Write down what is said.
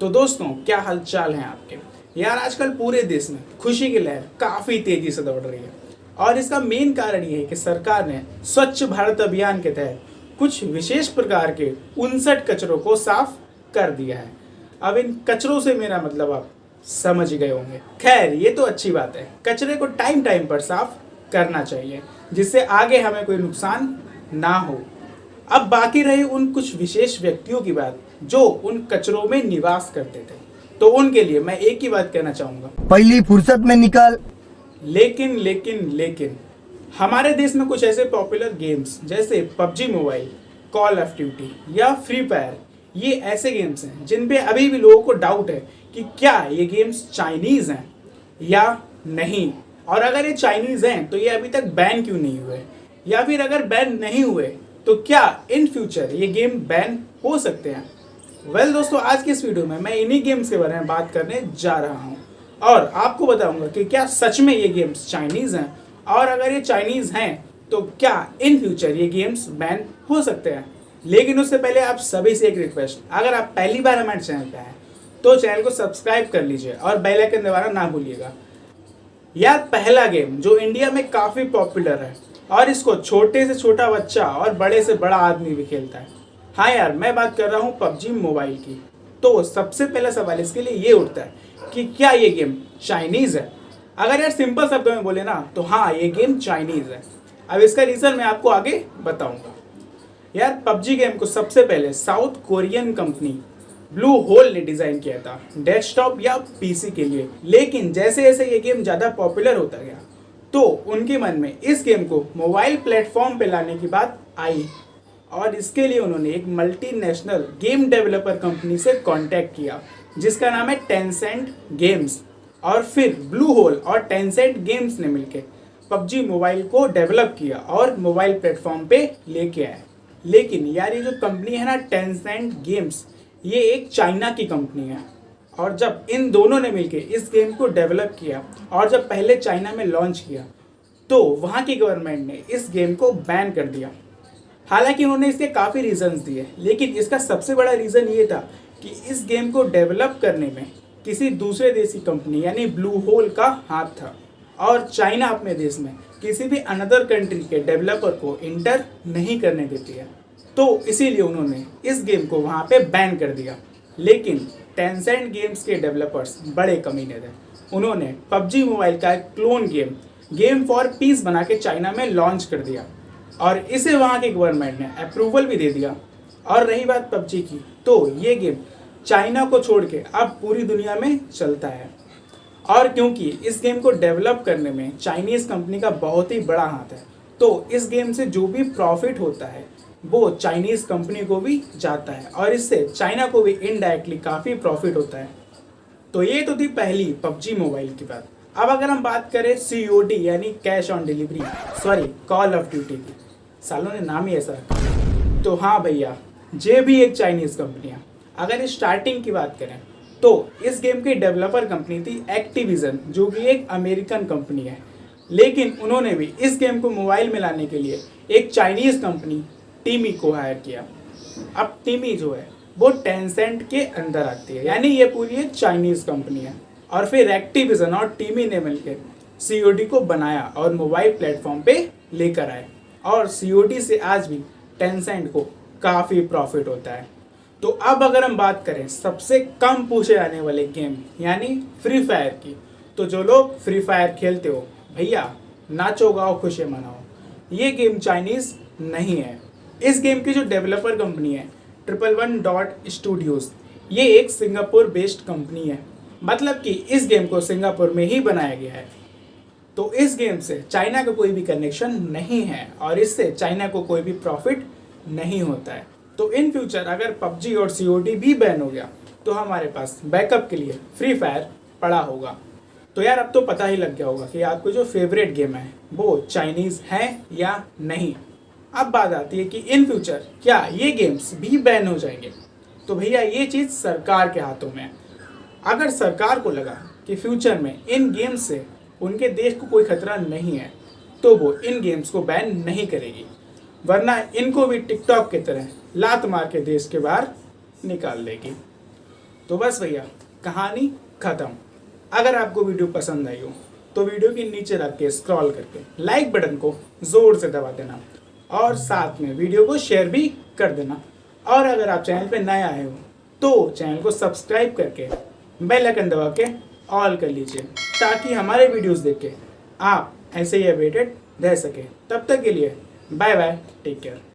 तो दोस्तों, क्या हाल चाल हैं आपके। यार आजकल पूरे देश में खुशी की लहर काफ़ी तेज़ी से दौड़ रही है और इसका मेन कारण ये है कि सरकार ने स्वच्छ भारत अभियान के तहत कुछ विशेष प्रकार के 59 कचरों को साफ कर दिया है। अब इन कचरों से मेरा मतलब आप समझ ही गए होंगे। खैर, ये तो अच्छी बात है, कचरे को टाइम टाइम पर साफ करना चाहिए जिससे आगे हमें कोई नुकसान ना हो। अब बाकी रही उन कुछ विशेष व्यक्तियों की बात जो उन कचरों में निवास करते थे, तो उनके लिए मैं एक ही बात कहना चाहूँगा, पहली फुर्सत में निकाल। लेकिन हमारे देश में कुछ ऐसे पॉपुलर गेम्स जैसे PUBG mobile, call of duty या फ्री फायर, ये ऐसे गेम्स हैं जिन पे अभी भी लोगों को डाउट है कि क्या ये गेम्स चाइनीज़ हैं या नहीं, और अगर ये चाइनीज़ हैं तो ये अभी तक बैन क्यों नहीं हुए, या फिर अगर बैन नहीं हुए तो क्या इन फ्यूचर ये गेम बैन हो सकते हैं। वेल दोस्तों, आज की इस वीडियो में मैं इन्हीं गेम्स के बारे में बात करने जा रहा हूं और आपको बताऊंगा कि क्या सच में ये गेम्स चाइनीज़ हैं, और अगर ये चाइनीज़ हैं तो क्या इन फ्यूचर ये गेम्स बैन हो सकते हैं। लेकिन उससे पहले आप सभी से एक रिक्वेस्ट, अगर आप पहली बार हमारे चैनल पर हैं तो चैनल को सब्सक्राइब कर लीजिए और बेल आइकन दबाना ना भूलिएगा। यार पहला गेम जो इंडिया में काफ़ी पॉपुलर है और इसको छोटे से छोटा बच्चा और बड़े से बड़ा आदमी भी खेलता है। हाँ यार, मैं बात कर रहा हूँ पबजी मोबाइल की। तो सबसे पहला सवाल इसके लिए ये उठता है कि क्या ये गेम चाइनीज़ है। अगर यार सिंपल शब्दों में बोले ना तो हाँ, ये गेम चाइनीज़ है। अब इसका रीज़न मैं आपको आगे बताऊँगा। यार पबजी गेम को सबसे पहले south Korean company Blue Hole ने डिज़ाइन किया था डेस्कटॉप या पीसी के लिए, लेकिन जैसे जैसे ये गेम ज़्यादा पॉपुलर होता गया तो उनके मन में इस गेम को मोबाइल प्लेटफॉर्म पे लाने की बात आई और इसके लिए उन्होंने एक मल्टीनेशनल गेम डेवलपर कंपनी से कांटेक्ट किया जिसका नाम है टेंसेंट गेम्स, और फिर ब्लू होल और टेंसेंट गेम्स ने मिलकर पबजी मोबाइल को डेवलप किया और मोबाइल प्लेटफॉर्म पे लेके आए। लेकिन यार ये जो कंपनी है ना टेंसेंट गेम्स, ये एक चाइना की कंपनी है, और जब इन दोनों ने मिलकर इस गेम को डेवलप किया और जब पहले चाइना में लॉन्च किया तो वहाँ की गवर्नमेंट ने इस गेम को बैन कर दिया। हालांकि उन्होंने इसके काफ़ी रीजंस दिए, लेकिन इसका सबसे बड़ा रीज़न ये था कि इस गेम को डेवलप करने में किसी दूसरे देश की कंपनी यानी ब्लू होल का हाथ था, और चाइना अपने देश में किसी भी अनदर कंट्री के डेवलपर को इंटर नहीं करने देती है, तो इसीलिए उन्होंने इस गेम को वहाँ पे बैन कर दिया। लेकिन टेंसेंट गेम्स के डेवलपर्स बड़े कमीने थे, उन्होंने पबजी मोबाइल का एक क्लोन गेम फॉर पीस बना के चाइना में लॉन्च कर दिया और इसे वहाँ की गवर्नमेंट ने अप्रूवल भी दे दिया। और रही बात पबजी की, तो ये गेम चाइना को छोड़ के अब पूरी दुनिया में चलता है, और क्योंकि इस गेम को डेवलप करने में चाइनीज़ कंपनी का बहुत ही बड़ा हाथ है, तो इस गेम से जो भी प्रॉफिट होता है वो चाइनीज़ कंपनी को भी जाता है और इससे चाइना को भी इनडायरेक्टली काफ़ी प्रॉफिट होता है। तो ये तो थी पहली पबजी मोबाइल की बात। अब अगर हम बात करें COD यानी cash on delivery, sorry call of duty की, सालों ने नाम ही ऐसा रखा, तो हाँ भैया, ये भी एक चाइनीज़ कंपनी है। अगर स्टार्टिंग की बात करें तो इस गेम की डेवलपर कंपनी थी एक्टिविजन, जो कि एक अमेरिकन कंपनी है, लेकिन उन्होंने भी इस गेम को मोबाइल में लाने के लिए एक चाइनीज़ कंपनी टीमी को हायर किया। अब टीमी जो है वो टेंसेंट के अंदर आती है, यानी ये पूरी एक चाइनीज़ कंपनी है, और फिर एक्टिविजन और टीमी ने मिलकर COD को बनाया और मोबाइल प्लेटफॉर्म पे लेकर आए, और COD से आज भी टेंसेंट को काफ़ी प्रॉफिट होता है। तो अब अगर हम बात करें सबसे कम पूछे जाने वाले गेम यानी फ्री फायर की, तो जो लोग फ्री फायर खेलते हो भैया, नाचो गाओ खुशी मनाओ, ये गेम चाइनीज़ नहीं है। इस गेम की जो डेवलपर कंपनी है 111 स्टूडियोज़, ये एक सिंगापुर बेस्ड कंपनी है, मतलब कि इस गेम को सिंगापुर में ही बनाया गया है। तो इस गेम से चाइना का कोई भी कनेक्शन नहीं है और इससे चाइना को कोई भी प्रॉफिट नहीं होता है। तो इन फ्यूचर अगर पबजी और COD भी बैन हो गया तो हमारे पास बैकअप के लिए फ्री फायर पड़ा होगा। तो यार अब तो पता ही लग गया होगा कि आपको जो फेवरेट गेम है वो चाइनीज़ है या नहीं। अब बात आती है कि इन फ्यूचर क्या ये गेम्स भी बैन हो जाएंगे। तो भैया ये चीज़ सरकार के हाथों में है। अगर सरकार को लगा कि फ्यूचर में इन गेम्स से उनके देश को कोई खतरा नहीं है तो वो इन गेम्स को बैन नहीं करेगी, वरना इनको भी टिकटॉक की तरह लात मार के देश के बाहर निकाल देगी। तो बस भैया, कहानी खत्म। अगर आपको वीडियो पसंद आई हो तो वीडियो के नीचे रख के स्क्रॉल करके लाइक बटन को ज़ोर से दबा देना और साथ में वीडियो को शेयर भी कर देना। और अगर आप चैनल पे नए आए हो तो चैनल को सब्सक्राइब करके बेल आइकन दबा के ऑल कर लीजिए, ताकि हमारे वीडियोस देख के आप ऐसे ही अपडेटेड रह सके। तब तक के लिए बाय बाय, टेक केयर।